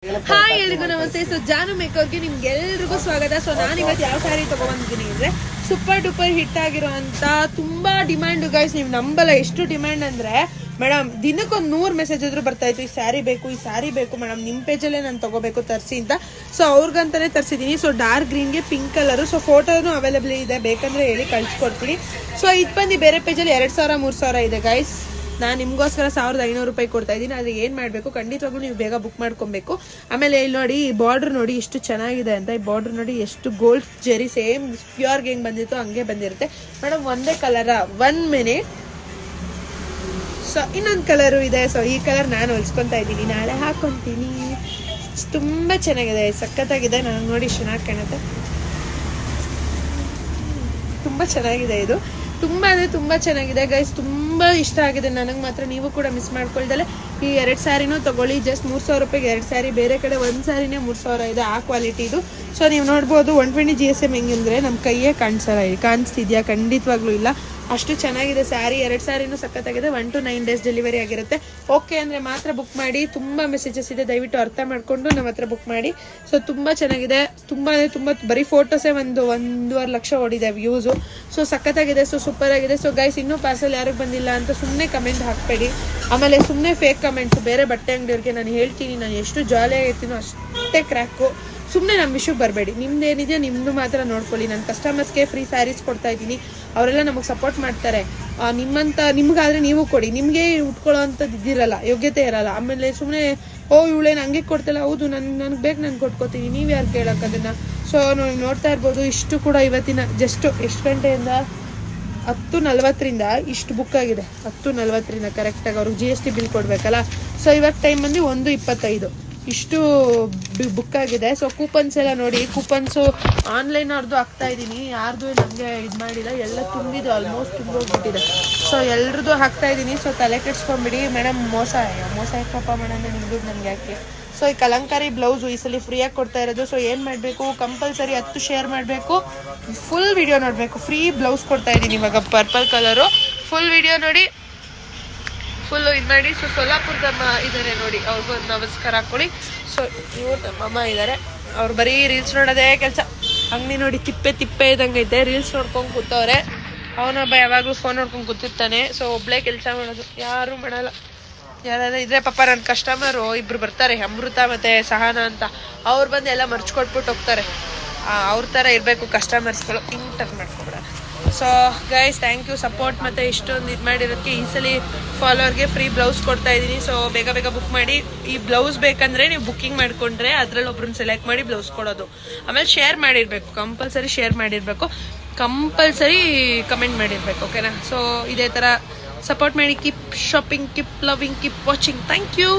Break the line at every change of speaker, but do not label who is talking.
Hi ಎಲ್ರಿಗೂ ನಮಸ್ತೆ. So ಜಾನು ಮೇಕರ್ಗೆ ನಿಮ್ಗೆಲ್ರಿಗೂ ಸ್ವಾಗತ. ಸೊ ನಾನು ಇವತ್ತು ಯಾವ ಸ್ಯಾರಿ ತಗೊಂಡ್ಬಂದಿದ್ದೀನಿ ಅಂದ್ರೆ ಸೂಪರ್ ಡೂಪರ್ ಹಿಟ್ ಆಗಿರುವಂತ ತುಂಬಾ ಡಿಮ್ಯಾಂಡ್ ಗೈಸ್. ನೀವು ನಂಬಲ್ಲ ಎಷ್ಟು ಡಿಮ್ಯಾಂಡ್ ಅಂದ್ರೆ ಮೇಡಮ್ ದಿನಕ್ಕೊಂದು 100 ಮೆಸೇಜ್ ಆದ್ರೂ ಬರ್ತಾ ಇತ್ತು, ಈ ಸ್ಯಾರಿ ಬೇಕು, ಈ ಸ್ಯಾರಿ ಬೇಕು ಮೇಡಮ್, ನಿಮ್ ಪೇಜಲ್ಲೇ ನಾನು ತಗೋಬೇಕು ತರಿಸಿ ಅಂತ. ಸೊ ಅವ್ರಿಗಂತಾನೆ ತರಿಸಿದೀನಿ. ಸೊ ಡಾರ್ಕ್ ಗ್ರೀನ್ಗೆ ಪಿಂಕ್ ಕಲರ್. ಸೊ ಫೋಟೋನು ಅವೈಲೇಬಲ್ ಇದೆ, ಬೇಕಂದ್ರೆ ಹೇಳಿ ಕಳ್ಸಿಕೊಡ್ತೀನಿ. ಸೊ ಇದು ಬಂದು ಬೇರೆ ಪೇಜಲ್ಲಿ 2000 3000 ಇದೆ ಗೈಸ್. ನಾನು ನಿಮ್ಗೋಸ್ಕರ 1500 ರೂಪಾಯಿ ಕೊಡ್ತಾ ಇದ್ದೀನಿ. ಅದು ಏನ್ ಮಾಡ್ಬೇಕು, ಖಂಡಿತವಾಗ್ಲೂ ನೀವು ಬೇಗ ಬುಕ್ ಮಾಡ್ಕೊಬೇಕು. ಆಮೇಲೆ ಇಲ್ಲಿ ನೋಡಿ, ಈ ಬಾರ್ಡರ್ ನೋಡಿ ಎಷ್ಟು ಚೆನ್ನಾಗಿದೆ ಅಂತ. ಈ ಬಾರ್ಡರ್ ನೋಡಿ ಎಷ್ಟು ಗೋಲ್ಡ್ ಜೆರಿ, ಸೇಮ್ ಪ್ಯೂರ್ ಹೆಂಗ್ ಬಂದಿತ್ತು ಹಂಗೆ ಬಂದಿರುತ್ತೆ ಮೇಡಮ್. ಒಂದೇ ಕಲರ, 1 ಮಿನಿಟ್. ಸೊ ಇನ್ನೊಂದು ಕಲರು ಇದೆ. ಸೊ ಈ ಕಲರ್ ನಾನು ಹೊಲ್ಸ್ಕೊಂತಾ ಇದ್ದೀನಿ, ನಾಳೆ ಹಾಕೊಂತೀನಿ. ತುಂಬಾ ಚೆನ್ನಾಗಿದೆ, ಸಖತ್ತಾಗಿದೆ. ನನಗೆ ನೋಡಿ ಚೆನ್ನಾಗಿ ಕಾಣುತ್ತೆ, ತುಂಬಾ ಚೆನ್ನಾಗಿದೆ. ಇದು ತುಂಬಾ ಅಂದ್ರೆ ತುಂಬಾ ಚೆನ್ನಾಗಿದೆ ಗೈಸ್, ತುಂಬಾ ಇಷ್ಟ ಆಗಿದೆ ನನಗೆ ಮಾತ್ರ. ನೀವು ಕೂಡ ಮಿಸ್ ಮಾಡ್ಕೊಳ್ದಲೆ ಈ 2 ಸ್ಯಾರಿನೂ ತಗೊಳ್ಳಿ. ಜಸ್ಟ್ 3000 ರೂಪಾಯಿಗೆ 2 ಸ್ಯಾರಿ. ಬೇರೆ ಕಡೆ 1 ಸ್ಯಾರಿನೇ 3000 ಇದೆ, ಆ ಕ್ವಾಲಿಟಿ ಇದು. ಸೊ ನೀವು ನೋಡ್ಬೋದು 120 GSM ಹೆಂಗಂದ್ರೆ ನಮ್ಮ ಕೈಯೇ ಕಾಣಿಸ್ತಿದ್ಯಾ? ಖಂಡಿತವಾಗ್ಲೂ ಇಲ್ಲ, ಅಷ್ಟು ಚೆನ್ನಾಗಿದೆ ಸ್ಯಾರಿ. 2 ಸ್ಯಾರಿನೂ ಸಖತ್ತಾಗಿದೆ. 1 to 9 days ಡೆಲಿವರಿ ಆಗಿರುತ್ತೆ. ಓಕೆ ಅಂದ್ರೆ ಮಾತ್ರ ಬುಕ್ ಮಾಡಿ. ತುಂಬಾ ಮೆಸೇಜಸ್ ಇದೆ, ದಯವಿಟ್ಟು ಅರ್ಥ ಮಾಡ್ಕೊಂಡು ನಮ್ಮ ಹತ್ರ ಬುಕ್ ಮಾಡಿ. ಸೊ ತುಂಬಾ ಚೆನ್ನಾಗಿದೆ, ತುಂಬಾ ಅಂದ್ರೆ ತುಂಬಾ. ಬರೀ ಫೋಟೋಸೇ 1.5 ಲಕ್ಷ ಓಡಿದೆ ವ್ಯೂಸು. ಸೊ ಸಖತ್ತಾಗಿದೆ, ಸೊ ಸೂಪರ್ ಆಗಿದೆ. ಸೊ ಗೈಸ್, ಇನ್ನೂ ಪಾರ್ಸಲ್ ಯಾರಿಗೆ ಬಂದಿಲ್ಲ ಅಂತ ಸುಮ್ಮನೆ ಕಮೆಂಟ್ ಹಾಕ್ಬೇಡಿ. ಆಮೇಲೆ ಸುಮ್ಮನೆ ಫೇಕ್ ಕಮೆಂಟ್ಸ್ ಬೇರೆ ಬಟ್ಟೆ ಅಂಗಡಿಯವ್ರಿಗೆ ನಾನು ಹೇಳ್ತೀನಿ, ನಾನು ಎಷ್ಟು ಜಾಲಿ ಆಗಿರ್ತೀನೋ ಅಷ್ಟೇ ಕ್ರ್ಯಾಕು. ಸುಮ್ಮನೆ ನಮ್ಮ ವಿಷಯಕ್ಕೆ ಬರಬೇಡಿ. ನಿಮ್ದೇನಿದೆ ನಿಮ್ದು ಮಾತ್ರ ನೋಡ್ಕೊಳ್ಳಿ. ನಾನು ಕಸ್ಟಮರ್ಸ್ಗೆ ಫ್ರೀ ಸ್ಯಾರೀಸ್ ಕೊಡ್ತಾ ಇದ್ದೀನಿ, ಅವರೆಲ್ಲ ನಮಗೆ ಸಪೋರ್ಟ್ ಮಾಡ್ತಾರೆ. ನಿಮ್ಗಾದ್ರೆ ನೀವು ಕೊಡಿ. ನಿಮಗೆ ಉಟ್ಕೊಳ್ಳೋ ಅಂಥದ್ದು ಇದ್ದಿರಲ್ಲ, ಯೋಗ್ಯತೆ ಇರಲ್ಲ. ಆಮೇಲೆ ಸುಮ್ಮನೆ ಇವಳೇನು ಹಂಗೆ ಕೊಡ್ತಲ್ಲ, ಹೌದು ನನಗೆ ಬೇಕು, ನಾನು ಕೊಟ್ಕೋತೀನಿ, ನೀವು ಯಾರು ಕೇಳಕ್ಕೆ ಅದನ್ನ. ಸೊ ನೋಡ್ತಾ ಇರ್ಬೋದು, ಇಷ್ಟು ಕೂಡ ಇವತ್ತಿನ ಜಸ್ಟ್ ಎಷ್ಟು ಗಂಟೆಯಿಂದ 10:40 ಇಷ್ಟು ಬುಕ್ ಆಗಿದೆ. 10:40 ಕರೆಕ್ಟಾಗಿ ಅವ್ರಿಗೆ GST ಬಿಲ್ ಕೊಡ್ಬೇಕಲ್ಲ. ಸೊ ಇವತ್ತು ಟೈಮ್ ಬಂದು 1:25 ಇಷ್ಟು ಬುಕ್ ಆಗಿದೆ. ಸೊ ಕೂಪನ್ಸ್ ಎಲ್ಲ ನೋಡಿ, ಕೂಪನ್ಸು ಆನ್ಲೈನ್ ಅವ್ರದ್ದು ಹಾಕ್ತಾ ಇದ್ದೀನಿ. ಯಾರ್ದು ನಮಗೆ ಇದು ಮಾಡಿಲ್ಲ, ಎಲ್ಲ ತುಂಬಿದ್ದು, ಆಲ್ಮೋಸ್ಟ್ ತುಂಬೋಗ್ಬಿಟ್ಟಿದೆ. ಸೊ ಎಲ್ರದ್ದು ಹಾಕ್ತಾ ಇದ್ದೀನಿ. ಸೊ ತಲೆ ಕೆಡ್ಸ್ಕೊಂಬಿಡಿ ಮೇಡಮ್. ಮೋಸ ಯಾಕಪ್ಪ ಮೇಡಮ್, ನಿಮ್ದು ನನಗೆ ಯಾಕೆ. ಸೊ ಈ ಕಲಂಕಾರಿ ಬ್ಲೌಸು ಈ ಸಲ ಫ್ರೀಯಾಗಿ ಕೊಡ್ತಾ ಇರೋದು. ಸೊ ಏನು ಮಾಡಬೇಕು, ಕಂಪಲ್ಸರಿ 10 ಶೇರ್ ಮಾಡಬೇಕು, ಫುಲ್ ವಿಡಿಯೋ ನೋಡಬೇಕು. ಫ್ರೀ ಬ್ಲೌಸ್ ಕೊಡ್ತಾ ಇದ್ದೀನಿ ಇವಾಗ, ಪರ್ಪಲ್ ಕಲರು. ಫುಲ್ ವಿಡಿಯೋ ನೋಡಿ, ಫುಲ್ಲು ಇದು ಮಾಡಿ. ಸೊ ಸೊಲ್ಲಾಪುರದಮ್ಮ ಇದ್ದಾರೆ ನೋಡಿ, ಅವ್ರಿಗೊಂದು ನಮಸ್ಕಾರ ಹಾಕೊಳ್ಳಿ. ಸೊ ಇವ್ರು ನಮ್ಮಮ್ಮ ಇದ್ದಾರೆ, ಅವ್ರು ಬರೀ ರೀಲ್ಸ್ ನೋಡೋದೇ ಕೆಲಸ. ಅಂಗಡಿ ನೋಡಿ ತಿಪ್ಪೆ ಇದ್ದಂಗೆ ಐತೆ, ರೀಲ್ಸ್ ನೋಡ್ಕೊಂಡು ಕೂತವ್ರೆ. ಅವನೊಬ್ಬ ಯಾವಾಗಲೂ ಫೋನ್ ನೋಡ್ಕೊಂಡು ಕೂತಿರ್ತಾನೆ. ಸೊ ಒಬ್ಳೇ ಕೆಲಸ ಮಾಡೋದು, ಯಾರು ಮಾಡಲ್ಲ. ಯಾರಾದ್ರೂ ಇದ್ರೆ ಪಾಪ ನನ್ನ ಕಸ್ಟಮರು ಇಬ್ರು ಬರ್ತಾರೆ, ಅಮೃತ ಮತ್ತೆ ಸಹನಾ ಅಂತ. ಅವ್ರು ಬಂದು ಎಲ್ಲ ಮರ್ಚ್ಕೊಟ್ಬಿಟ್ಟು ಹೋಗ್ತಾರೆ. ಅವ್ರ ಥರ ಇರಬೇಕು ಕಸ್ಟಮರ್ಸ್ಗಳು, ಹಿಂಗೆ ಟರ್ನ್ ಮಾಡ್ಕೊಬಿಡೋಣ. So guys, thank you support ಮತ್ತು ಇಷ್ಟೊಂದು ಇದು ಮಾಡಿರೋದಕ್ಕೆ. ಈ ಸಲ ಫಾಲೋವರ್ಗೆ ಫ್ರೀ ಬ್ಲೌಸ್ ಕೊಡ್ತಾ ಇದ್ದೀನಿ. ಸೊ ಬೇಗ ಬುಕ್ ಮಾಡಿ. ಈ ಬ್ಲೌಸ್ ಬೇಕಂದರೆ ನೀವು ಬುಕ್ಕಿಂಗ್ ಮಾಡಿಕೊಂಡ್ರೆ ಅದರಲ್ಲಿ ಒಬ್ರನ್ನ ಸೆಲೆಕ್ಟ್ ಮಾಡಿ ಬ್ಲೌಸ್ ಕೊಡೋದು. ಆಮೇಲೆ ಶೇರ್ ಮಾಡಿರಬೇಕು, ಕಂಪಲ್ಸರಿ ಶೇರ್ ಮಾಡಿರಬೇಕು, ಕಂಪಲ್ಸರಿ ಕಮೆಂಟ್ ಮಾಡಿರಬೇಕು, ಓಕೆನಾ? ಸೊ ಇದೇ ಥರ ಸಪೋರ್ಟ್ ಮಾಡಿ. Keep shopping, keep loving, keep watching. Thank you.